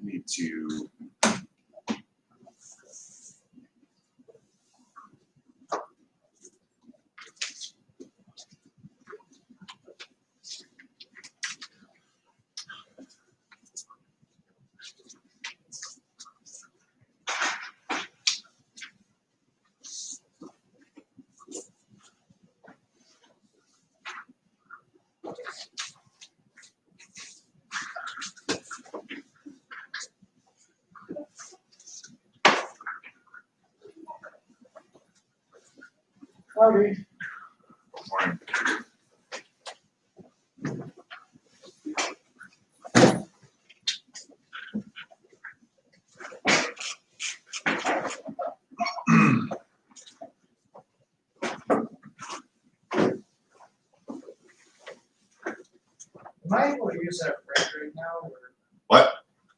need to Howdy. morning. Am I able to use that fridge right now? Or What?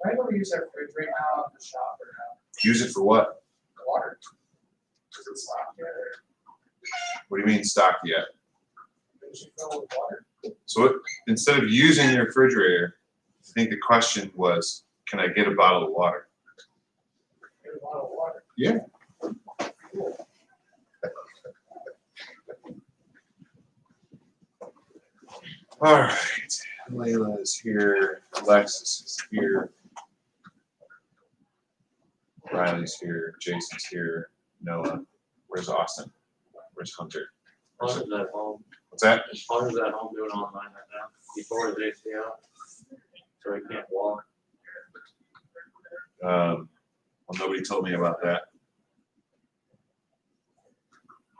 am I able to use that fridge right now at the shop or not? Use it for what? Water. Does it stop yet? Or What do you mean stocked yet? does it fill with water? So what, instead of using your refrigerator, I think the question was, can I get a bottle of water? Get a bottle of water. Yeah. Cool. All right. Layla is here. Alexis is here. Riley's here. Jason's here. Noah. Where's Austin? Where's Hunter? Hunter's at home. What's that? Hunter's at home doing online right now. Before his ACL, so he can't walk. Well, nobody told me about that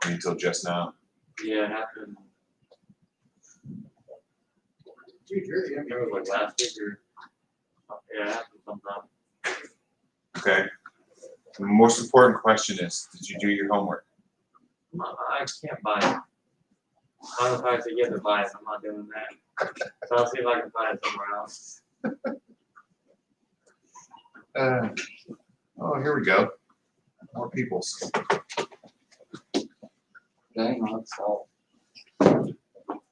until just now. Yeah, it happened. Dude, you're the I think it was like last week or. Yeah, it happened sometime. Okay. The most important question is, did you do your homework? I can't buy it. I'm the fact to get to buy it. I'm not doing that. So I'll see if I can find it somewhere else. Oh, here we go. More peoples. Dang, that's all. All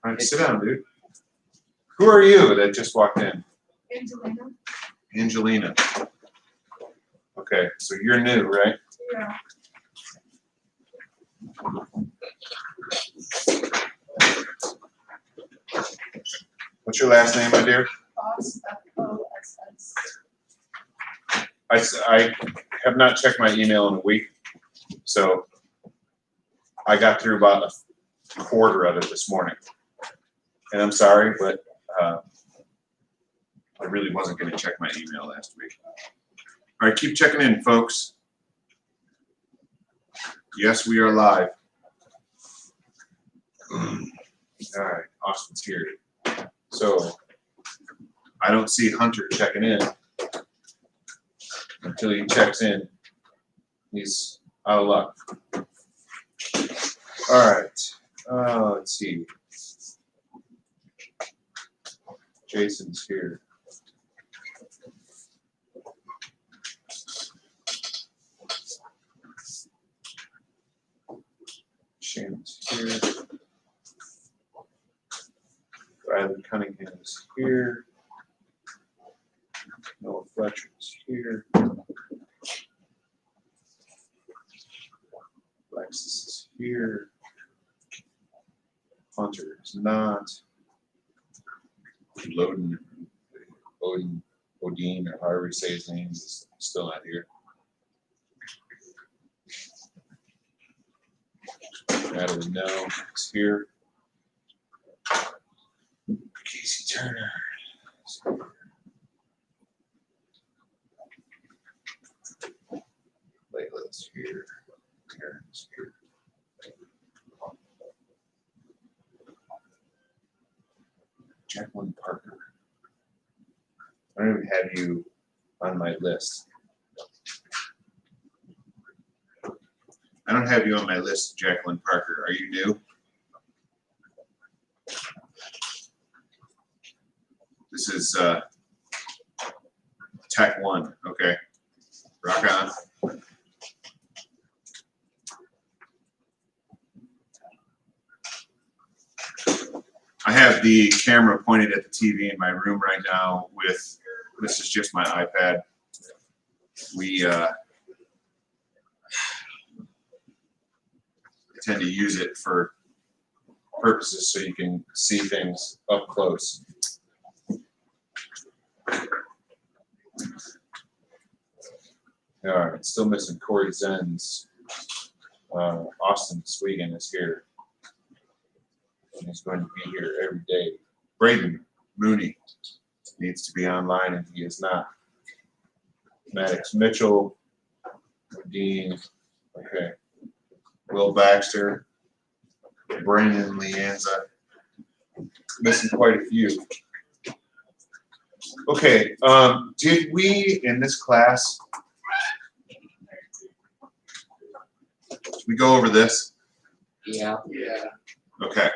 right, sit down, dude. Who are you that just walked in? Angelina? Angelina. Okay, so you're new, right? Yeah. What's your last name, my dear? Foss, Foss. I have not checked my email in a week, so I got through about a quarter of it this morning. And I'm sorry, but I really wasn't going to check my email last week. All right, keep checking in, folks. Yes, we are live. All right, Austin's here. So I don't see Hunter checking in. Until he checks in, he's out of luck. All right, let's see. Jason's here. Shannon's here. Riley Cunningham is here. Noah Fletcher is here. Alexis is here. Hunter is not. Odin, or however you say his name, is still not here. Natalie No is here. Casey Turner is here. Layla's here. Karen's here. Jacqueline Parker. I don't even have you on my list. I don't have you on my list, Jacqueline Parker. Are you new? This is Tech 1. Okay. Rock on. I have the camera pointed at the TV in my room right now with, this is just my iPad we tend to use it for purposes so you can see things up close. All right, still missing Corey Zen's. Austin Swegan is here. And he's going to be here every day. Braden Mooney needs to be online, and he is not. Maddox Mitchell, Dean, okay. Will Baxter, Brandon Leanza, missing quite a few. Okay, did we in this class, did we go over this? Yeah. Yeah. Okay.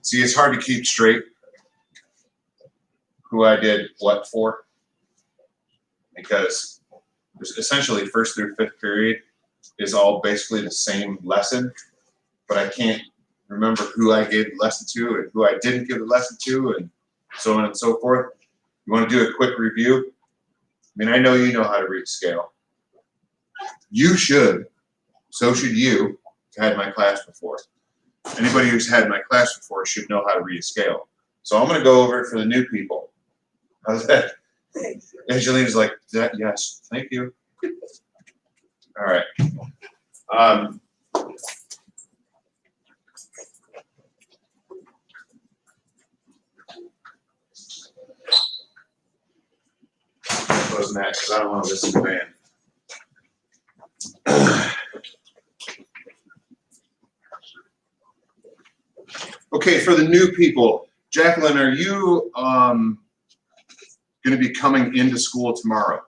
See, it's hard to keep straight who I did what for, because essentially first through fifth period is all basically the same lesson, but I can't remember who I gave the lesson to and who I didn't give the lesson to, and so on and so forth. You want to do a quick review? I mean, I know you know how to read scale. You should. So should you. If you had my class before. Anybody who's had my class before should know how to read a scale. So I'm going to go over it for the new people. How's that? Angelina's like, that, yes, thank you. All right. Closing that because I don't want to listen to the band. Okay, for the new people, Jacqueline, are you going to be coming into school tomorrow?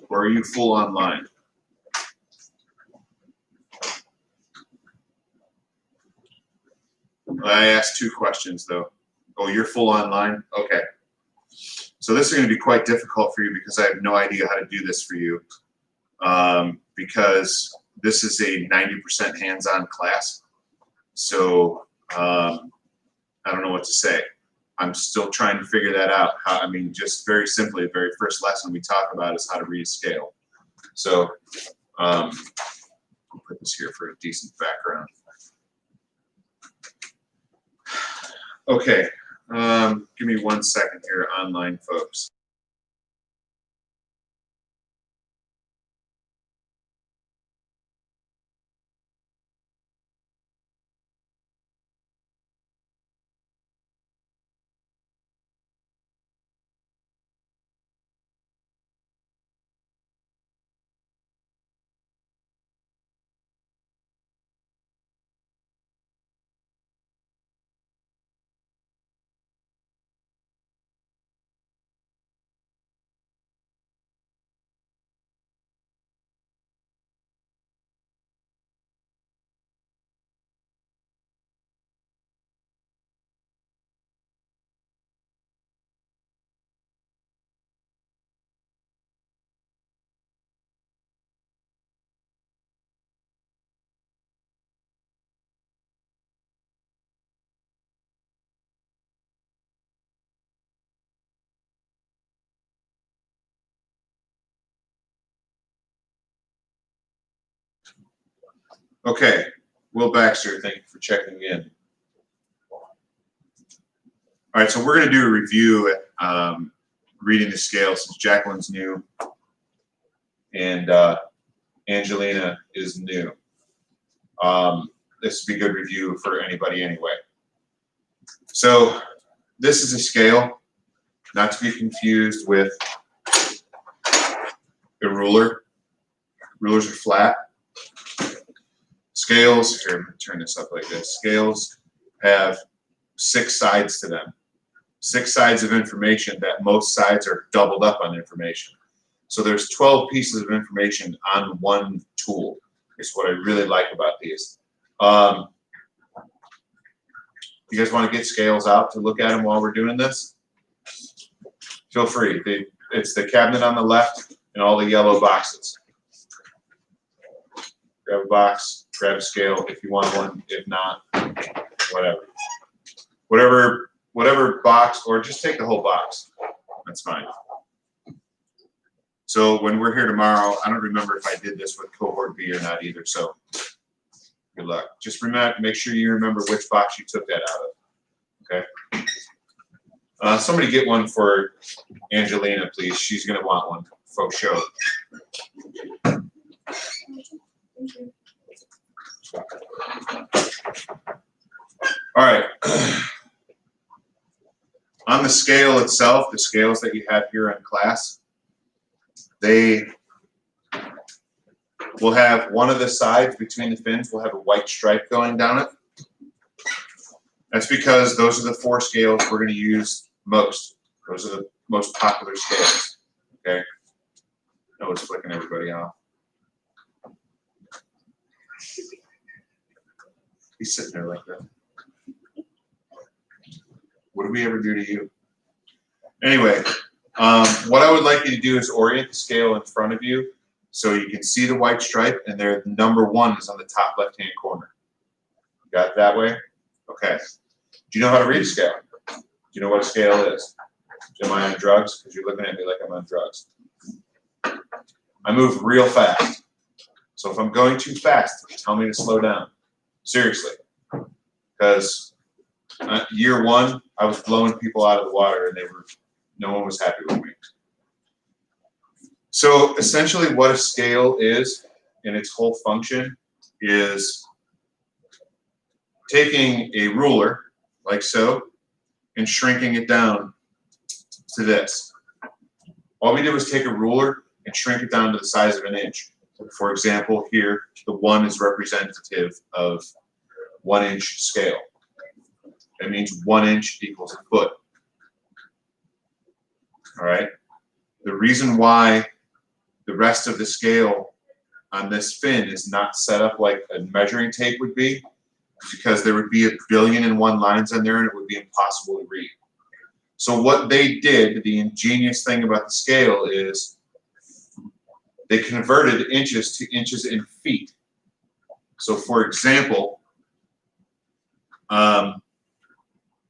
Or are you full online? I asked two questions though. Oh, you're full online? Okay. So this is going to be quite difficult for you because I have no idea how to do this for you. Because this is a 90% hands-on class. So I don't know what to say. I'm still trying to figure that out. I mean, just very simply, the very first lesson we talk about is how to read scale. So I'll put this here for a decent background. Okay, give me 1 second here, online folks. Okay, Will Baxter, thank you for checking in. All right, so we're going to do a review at reading the scale since Jacqueline's new and Angelina is new. This would be a good review for anybody anyway. So this is a scale, not to be confused with a ruler. Rulers are flat. Scales, here, I'm going to turn this up like this. Scales have 6 sides to them. 6 sides of information that most sides are doubled up on information. So there's 12 pieces of information on one tool. Is what I really like about these. You guys want to get scales out to look at them while we're doing this? Feel free. It's the cabinet on the left and all the yellow boxes. Grab a box, grab a scale if you want one. If not, whatever box, or just take the whole box. That's fine. So when we're here tomorrow, I don't remember if I did this with cohort B or not either, so good luck. Just remember, make sure you remember which box you took that out of, okay? Somebody get one for Angelina, please. She's gonna want one, for show. Thank you. All right. On the scale itself, the scales that you have here in class, they will have one of the sides between the fins will have a white stripe going down it. That's because those are the 4 scales we're going to use most. Those are the most popular scales. Okay. No, it's flicking everybody off. He's sitting there like that. What did we ever do to you? Anyway, what I would like you to do is orient the scale in front of you so you can see the white stripe, and there, number 1 is on the top left-hand corner. Got it that way? Okay. Do you know how to read a scale? Do you know what a scale is? Am I on drugs? Because you're looking at me like I'm on drugs. I move real fast. So if I'm going too fast, tell me to slow down. Seriously. Because year 1, I was blowing people out of the water, and no one was happy with me. So essentially what a scale is in its whole function is taking a ruler, like so, and shrinking it down to this. All we did was take a ruler and shrink it down to the size of an inch. For example, here, the 1 is representative of 1-inch scale. That means 1 inch equals a foot. All right. The reason why the rest of the scale on this fin is not set up like a measuring tape would be is because there would be 1,000,000,001 lines on there and it would be impossible to read. So what they did, the ingenious thing about the scale is they converted inches to inches in feet. So for example,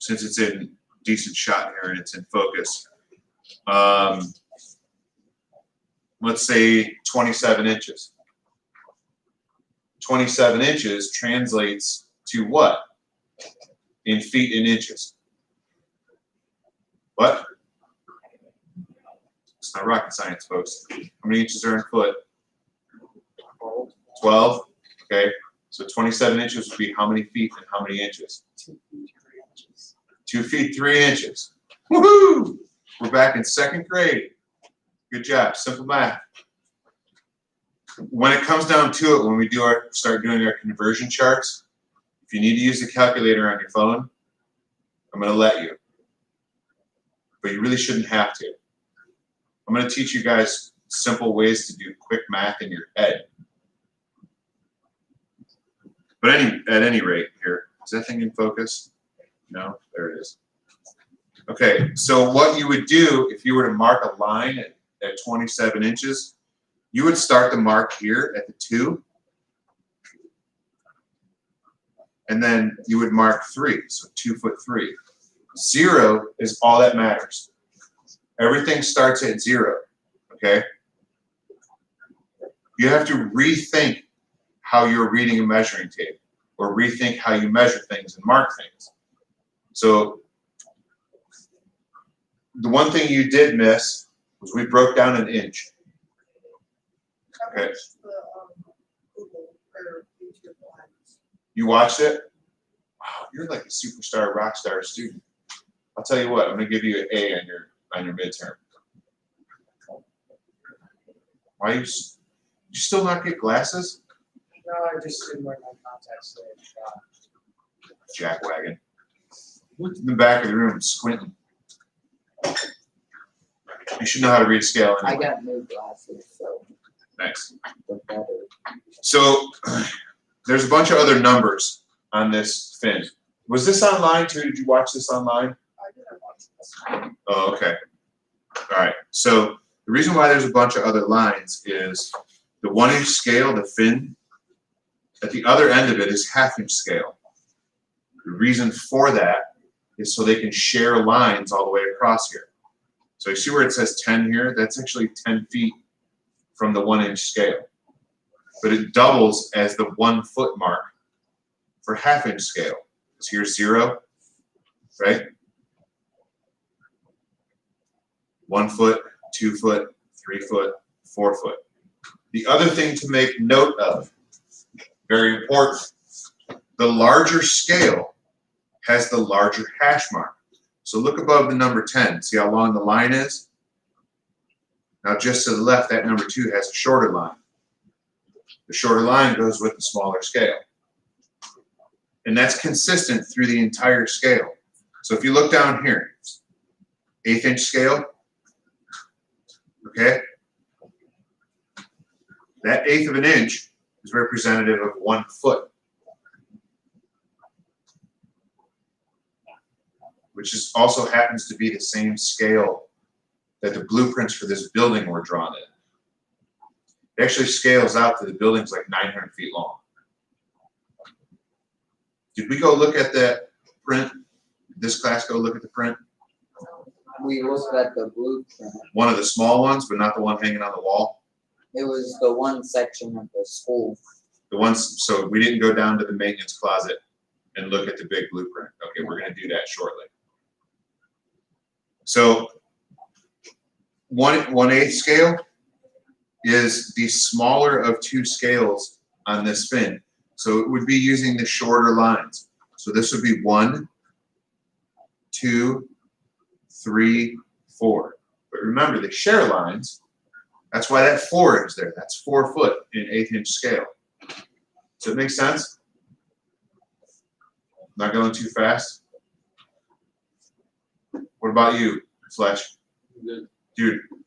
since it's in decent shot here and it's in focus, let's say 27 inches. 27 inches translates to what? In feet and inches. What? It's not rocket science, folks. How many inches are in a foot? 12. Okay. So 27 inches would be how many feet and how many inches? 2 feet 3 inches. 2 feet 3 inches. Woohoo! We're back in 2nd grade. Good job. Simple math. When it comes down to it, when we start doing our conversion charts, if you need to use the calculator on your phone, I'm going to let you. But you really shouldn't have to. I'm going to teach you guys simple ways to do quick math in your head. But at any rate, here, is that thing in focus? No? There it is. Okay, so what you would do if you were to mark a line at 27 inches, you would start the mark here at the 2, and then you would mark 3, so 2 foot 3. 0 is all that matters. Everything starts at 0, okay? You have to rethink how you're reading a measuring tape, or rethink how you measure things and mark things. So the one thing you did miss was we broke down an inch. Okay. You watched it? Wow, you're like a superstar, rock star student. I'll tell you what, I'm gonna give you an A on your midterm. Why you still not get glasses? No, I just didn't wear my contacts today. Jackwagon. Look in the back of the room, squinting. You should know how to read a scale I anyway. got new glasses, so Thanks. they're better. So there's a bunch of other numbers on this fin. Was this online too? Did you watch this online? I didn't watch this. Oh, okay. All right. So the reason why there's a bunch of other lines is the 1-inch scale, the fin, at the other end of it is half-inch scale. The reason for that is so they can share lines all the way across here. So you see where it says 10 here? That's actually 10 feet from the 1 inch scale. But it doubles as the 1 foot mark for half inch scale. So here's 0, right? 1 foot, 2 foot, 3 foot, 4 foot. The other thing to make note of, very important, the larger scale has the larger hash mark. So look above the number 10. See how long the line is? Now just to the left, that number 2 has a shorter line. The shorter line goes with the smaller scale. And that's consistent through the entire scale. So if you look down here, 1/8 inch scale, okay? That 1/8 of an inch is representative of 1 foot, which is also happens to be the same scale that the blueprints for this building were drawn in. It actually scales out to the building's like 900 feet long. Did we go look at that print? Did this class go look at the print? We looked at the blueprint. One of the small ones, but not the one hanging on the wall? It was the one section of the school. The ones, so we didn't go down to the maintenance closet and look at the big blueprint. Okay, we're gonna do that shortly. So 1/8 scale is the smaller of 2 scales on this fin. So it would be using the shorter lines. So this would be 1, 2, 3, 4. But remember, they share lines. That's why that 4 is there. That's 4 foot in 1/8 inch scale. Does it make sense? Not going too fast? What about you, Fletch? Good. Dude, you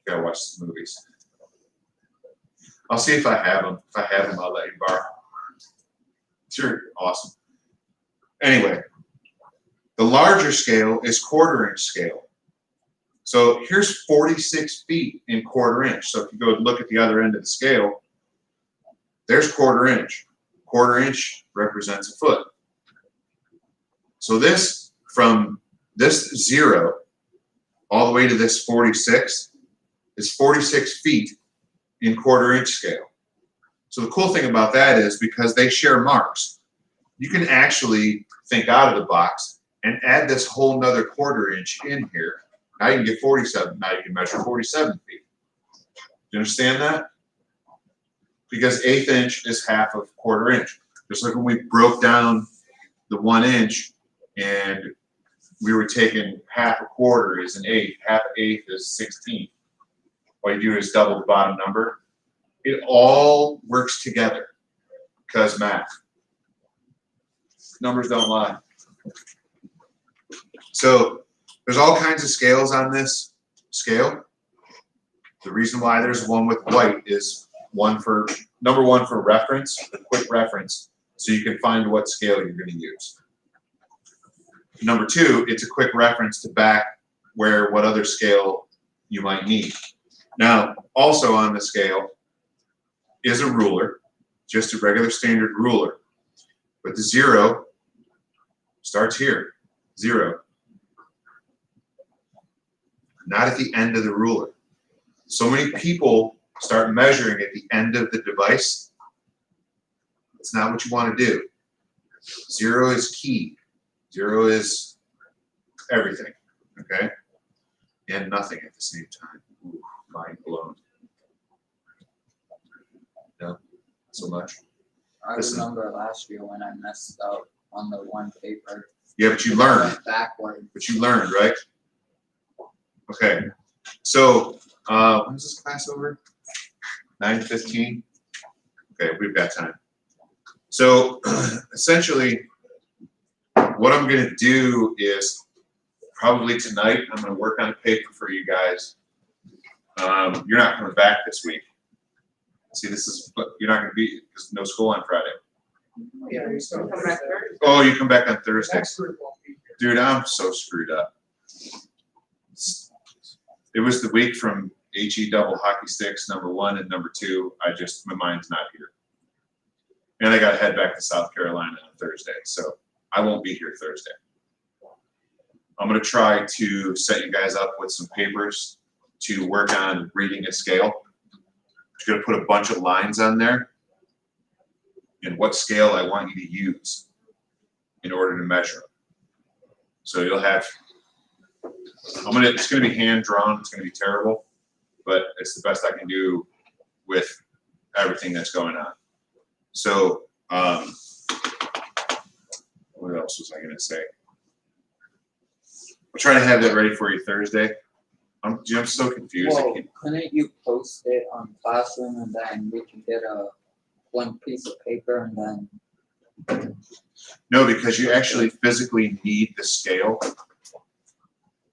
gotta watch the movies. I'll see if I have them. If I have them, I'll let you borrow. Sure, awesome. Anyway, the larger scale is 1/4 inch scale. So here's 46 feet in 1/4 inch. So if you go look at the other end of the scale, there's 1/4 inch. 1/4 inch represents a foot. So this, from this 0 all the way to this 46 is 46 feet in 1/4 inch scale. So the cool thing about that is because they share marks, you can actually think out of the box and add this whole nother 1/4 inch in here. Now you can get 47. Now you can measure 47 feet. Do you understand that? Because 1/8 inch is half of 1/4 inch. Just like when we broke down the 1 inch and we were taking half a 1/4 is an 1/8, half an 1/8 is 16. All you do is double the bottom number. It all works together because math. Numbers don't lie. So there's all kinds of scales on this scale. The reason why there's one with white is number one for reference, a quick reference, so you can find what scale you're going to use. Number 2, it's a quick reference to back what other scale you might need. Now, also on the scale is a ruler, just a regular standard ruler. But the 0 starts here, 0. Not at the end of the ruler. So many people start measuring at the end of the device. It's not what you want to do. 0 is key. 0 is everything, okay? And nothing at the same time. Ooh, mind blown. No, so much. I Listen. remember last year when I messed up on the one paper. Yeah, but you I learned. went backward. But you learned, right? Okay. So, when's this class over? 9:15? Okay, we've got time. So, essentially, what I'm going to do is probably tonight, I'm going to work on a paper for you guys. You're not coming back this week. See, you're not going to be, because no school on Friday. Yeah, you're still Come back Thursday. Oh, you come back on Thursday. Next group won't be here. Dude, I'm so screwed up. It was the week from HE double hockey sticks, number 1 and number 2. My mind's not here. And I got to head back to South Carolina on Thursday, so I won't be here Thursday. I'm going to try to set you guys up with some papers to work on reading a scale. Just gonna put a bunch of lines on there and what scale I want you to use in order to measure. So you'll have, it's gonna be hand drawn, it's gonna be terrible, but it's the best I can do with everything that's going on. So, what else was I gonna say? I'll try to have that ready for you Thursday. I'm so confused. I Well, can't- couldn't you post it on Classroom and then we can get a one piece of paper and then, No, because you actually physically need the scale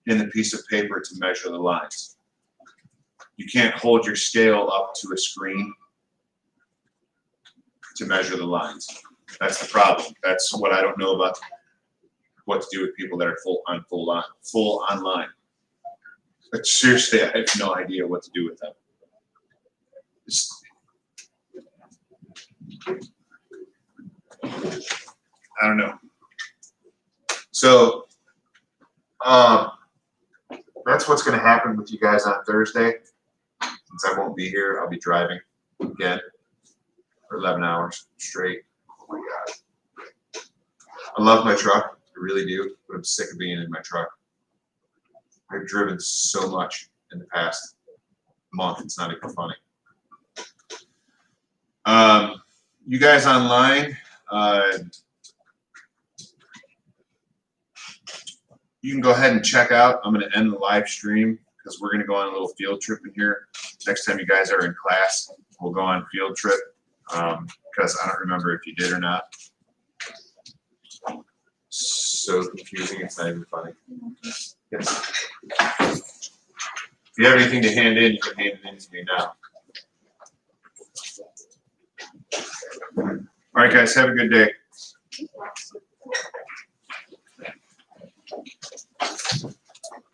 in the piece of paper to measure the lines. You can't hold your scale up to a screen to measure the lines. That's the problem. That's what I don't know about what to do with people that are full online. But seriously, I have no idea what to do with them. I don't know. So, that's what's going to happen with you guys on Thursday. Since I won't be here, I'll be driving again for 11 hours straight. Oh my God. I love my truck. I really do. But I'm sick of being in my truck. I've driven so much in the past month. It's not even funny. You guys online, you can go ahead and check out. I'm going to end the live stream because we're going to go on a little field trip in here. Next time you guys are in class, we'll go on field trip because I don't remember if you did or not. So confusing, it's not even funny. Yes. If you have anything to hand in, you can hand it in to me now. All right, guys, have a good day.